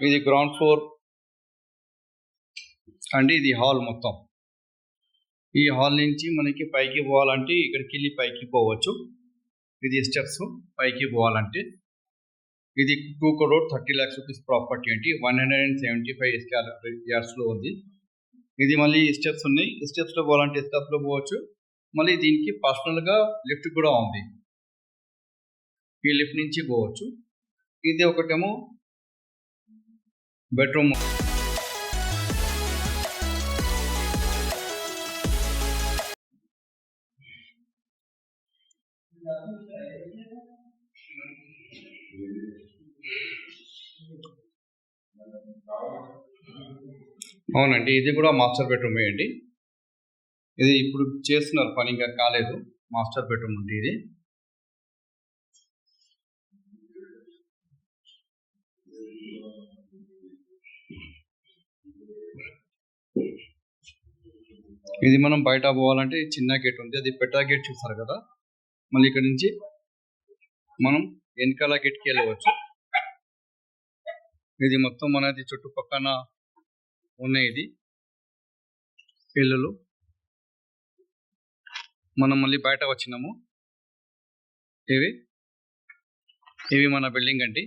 ఇది ground floor అండి. ఇది హాల్ మొత్తం. ఈ హాల్ నుంచి మనకి పైకి పోవాలంటే ఇక్కడికి వెళ్ళి పైకి పోవచ్చు. ఇది స్టెప్స్ పైకి పోవాలంటే. ఇది 2 crore 30 lakhs రూపీస్ ప్రాపర్టీ అండి. 175 square yardsలో ఉంది. ఇది మళ్ళీ స్టెప్స్ ఉన్నాయి. స్టెప్స్లో పోవాలంటే స్టెప్స్లో పోవచ్చు. మళ్ళీ దీనికి పర్సనల్గా లిఫ్ట్ కూడా ఉంది. ఈ లిఫ్ట్ నుంచి పోవచ్చు. ఇది ఒకటేమో బెడ్రూమ్. అవునండి, ఇది కూడా మాస్టర్ బెడ్రూమ్ అండి. ఇది ఇప్పుడు చేస్తున్నారు, పని ఇంకా కాలేదు. మాస్టర్ బెడ్రూమ్ అండి ఇది. ఇది మనం బయట పోవాలంటే చిన్న గేట్ ఉంది, అది పెద్ద గేట్ చూస్తారు కదా. మళ్ళీ ఇక్కడ నుంచి మనం వెనకాల గేట్కి వెళ్ళవచ్చు. ఇది మొత్తం మనది చుట్టుపక్కల ఉన్నాయి ఇది ఇల్లులు. మనం మళ్ళీ బయట వచ్చినాము. ఇవి మన బిల్డింగ్ అండి.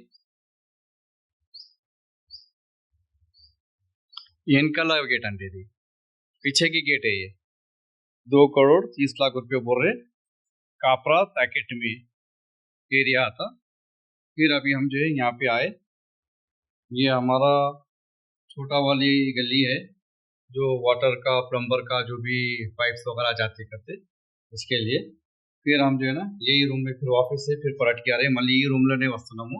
వెనకాల गेट अंटे ఇది, पीछे की गेट है ये. 2 crore 30 लाख रुपये बोल रहे. कापरा पैकेट में एरिया आता. फिर अभी हम जो है यहाँ पे आए. ये हमारा छोटा वाली गली है जो वाटर का प्लम्बर का जो भी पाइप्स वगैरह जाते करते इसके लिए. फिर हम जो है ना यही रूम में फिर ऑफिस से फिर पलट के आ रहे. मళ్ళీ ఈ రూమ్ లోనే వస్తున్నాము.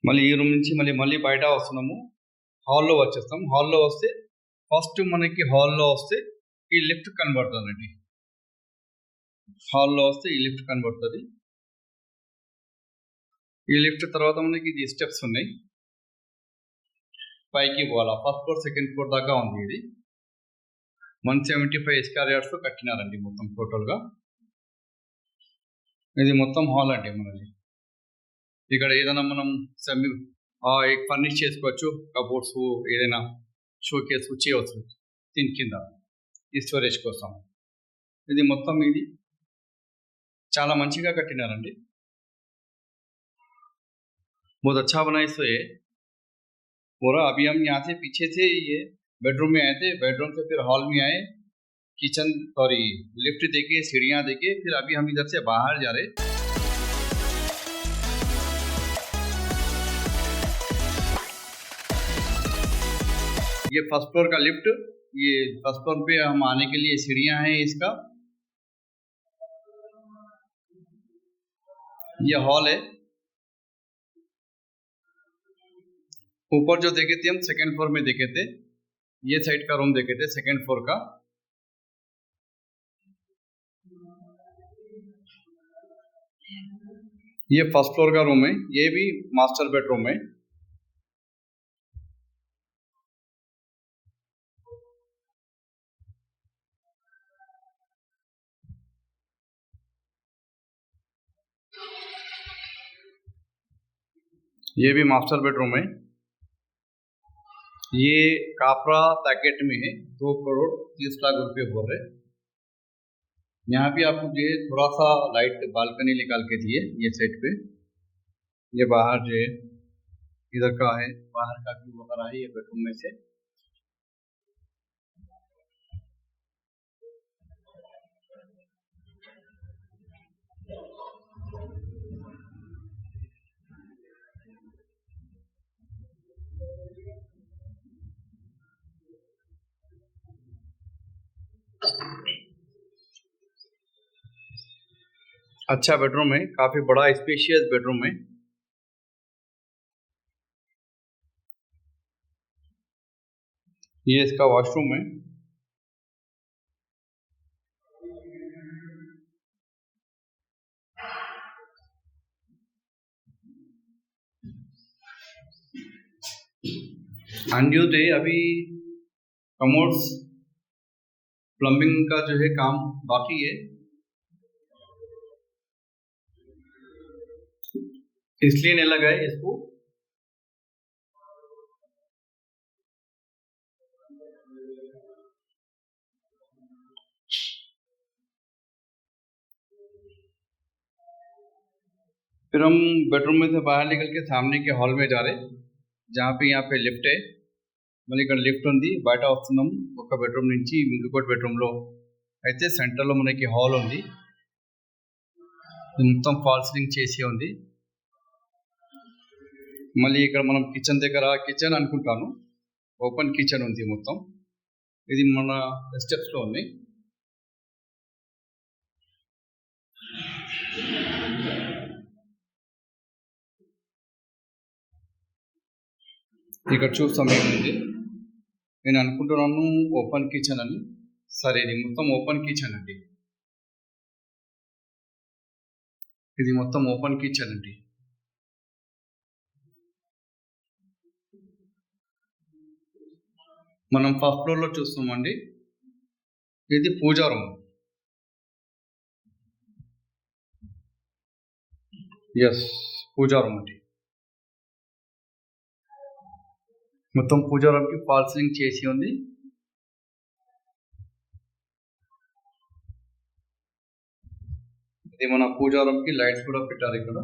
మళ్ళీ ఈ రూమ్ నుంచి మళ్ళీ బయట వస్తున్నాము. హాల్లో వచ్చేస్తాం. హాల్లో వస్తే ఫస్ట్ మనకి హాల్లో వస్తే ఈ లిఫ్ట్ కనబడుతుందండి. హాల్లో వస్తే ఈ లిఫ్ట్ కనబడుతుంది. ఈ లిఫ్ట్ తర్వాత మనకి ఇది స్టెప్స్ ఉన్నాయి, పైకి పోవాలా. ఫస్ట్ ఫ్లోర్ సెకండ్ ఫ్లోర్ దాకా ఉంది. ఇది 175 square yards కట్టినారండి మొత్తం టోటల్గా. ఇది మొత్తం హాల్ అండి మనది. ఇక్కడ ఏదైనా మనం ఫర్నిష్ చేసుకోవచ్చు. కబోర్డ్స్ ఏదైనా షోకేస్ చేయవచ్చు దీని కింద ఈ స్టోరేజ్ కోసం. ఇది మొత్తం ఇది చాలా మంచిగా కట్టినారండి. बहुत अच्छा बनाए सो ये पूरा. अभी हम यहाँ से पीछे से ये बेडरूम में आए थे. बेडरूम से फिर हॉल में आए, किचन सॉरी लिफ्ट देके सीढ़ियाँ देके फिर अभी हम इधर से बाहर जा रहे. ये फर्स्ट फ्लोर का लिफ्ट. ये फर्स्ट फ्लोर पे हम आने के लिए सीढ़ियाँ हैं. इसका ये हॉल है. ऊपर जो देखे थे हम सेकेंड फ्लोर में देखे थे. ये साइड का रूम देखे थे सेकेंड फ्लोर का. ये फर्स्ट फ्लोर का रूम है. ये भी मास्टर बेडरूम है. ये भी मास्टर बेडरूम है. ये कापरा पैकेट में है. 2 crore 30 लाख रुपये बोल रहे. यहाँ भी आपको जो है थोड़ा सा लाइट बालकनी निकाल के दिए ये साइड पे. ये बाहर जो है इधर का है, बाहर का व्यू वगैरह है ये बेडरूम में से. अच्छा बेडरूम है, काफी बड़ा स्पेशियस बेडरूम है. ये इसका वॉशरूम है. अंड्योदय अभी कमोड्स प्लम्बिंग का जो है काम बाकी है. इसलिए नहीं लगा है इसको। फिर हम बेडरूम में से बाहर निकल के सामने के हॉल में जा रहे, जहाँ पे यहाँ पे लिफ्ट है। మళ్ళీ ఇక్కడ లిఫ్ట్ ఉంది, బయట వస్తున్నాం ఒక బెడ్రూమ్ నుంచి ఇంకొకటి బెడ్రూమ్లో. అయితే సెంటర్లో మనకి హాల్ ఉంది, మొత్తం ఫాల్ సీలింగ్ చేసి ఉంది. మళ్ళీ ఇక్కడ మనం కిచెన్ దగ్గర, కిచెన్ అనుకుంటాను, ఓపెన్ కిచెన్ ఉంది మొత్తం. ఇది మన స్టెప్స్లో ఉంది. ఇక్కడ చూస్తాం ఏముంది. నేను అనుకుంటున్నాను ఓపెన్ కిచెన్ అని. సరే, ఇది మొత్తం ఓపెన్ కిచెన్ అండి. ఇది మొత్తం ఓపెన్ కిచెన్ అండి. మనం ఫస్ట్ ఫ్లోర్లో చూస్తామండి. ఇది పూజా రూమ్. ఎస్, పూజా రూమ్ అండి. మొత్తం పూజా రూమ్కి ఫాల్ సీలింగ్ చేసి ఉంది. ఇది మన పూజా రూమ్కి లైట్స్ కూడా పెట్టారు ఇక్కడ.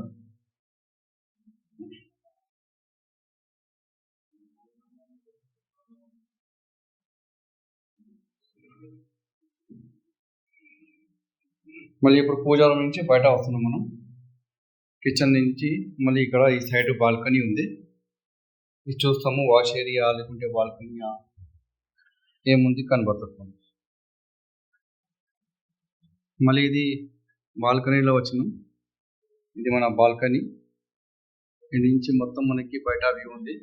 మళ్ళీ ఇప్పుడు పూజా రూమ్ నుంచి బయట వస్తున్నాం మనం. కిచెన్ నుంచి మళ్ళీ ఇక్కడ ఈ సైడ్ బాల్కనీ ఉంది. ఇది చూస్తాము, వాష్ ఏరియా లేకుంటే బాల్కనీ ఏముంది కనబడుతుంది. మళ్ళీ ఇది బాల్కనీలో వచ్చినాం. ఇది మన బాల్కనీ. ఇది నుంచి మొత్తం మనకి బయట వ్యూ ఉంది.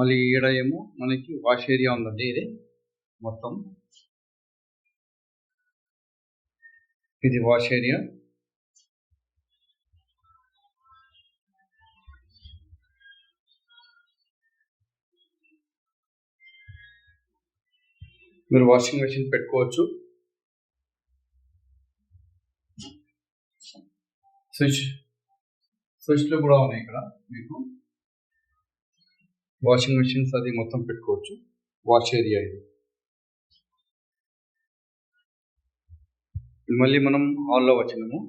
మళ్ళీ ఈడ ఏమో మనకి వాష్ ఏరియా ఉందండి. ఇది మొత్తం ఇది వాష్ ఏరియా. మీరు వాషింగ్ మెషిన్ పెట్టుకోవచ్చు. స్విచ్లు కూడా ఉన్నాయి ఇక్కడ. మీకు వాషింగ్ మెషిన్స్ అది మొత్తం పెట్టుకోవచ్చు. వాష్ ఏరియా ఇది. మళ్ళీ మనం హాల్లో వచ్చినాము.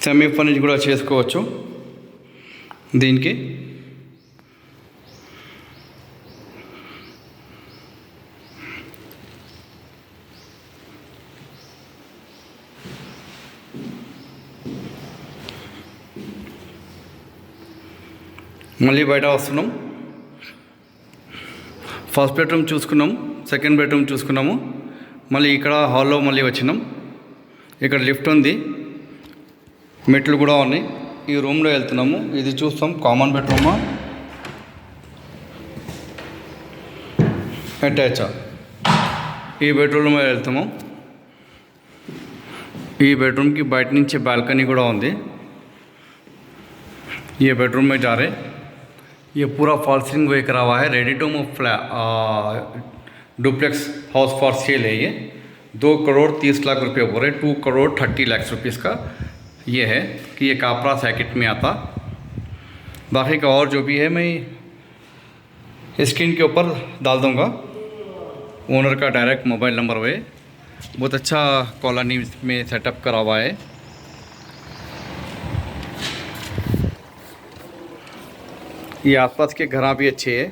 సెమీ ఫర్నిష్ కూడా చేసుకోవచ్చు దీనికి. మళ్ళీ బయట వస్తున్నాం. ఫస్ట్ బెడ్రూమ్ చూసుకున్నాం, సెకండ్ బెడ్రూమ్ చూసుకున్నాము. మళ్ళీ ఇక్కడ హాల్లో మళ్ళీ వచ్చినాం. ఇక్కడ లిఫ్ట్ ఉంది, మెట్లు కూడా ఉన్నాయి. ఈ రూమ్లో వెళ్తున్నాము. ఇది చూస్తాం కామన్ బెడ్రూమా అటాచా. ఈ బెడ్రూమ్లో వెళ్తాము. ఈ బెడ్రూమ్కి బయట నుంచి బాల్కనీ కూడా ఉంది. ये बेडरूम में जा रहे. ये पूरा फॉल सीलिंग वे करा हुआ है. Ready to move duplex house for sale है. ये 2,30,00,000 रुपये बोल रहे. 2,30,00,000 रुपीज़ का ये है कि ये कापरा सैकेट में आता. बाकी का और जो भी है मैं स्क्रीन के ऊपर डाल दूँगा. ओनर का डायरेक्ट मोबाइल नंबर है. बहुत अच्छा कॉलोनी में सेटअप करा हुआ है. ये आसपास के घर भी अच्छे हैं.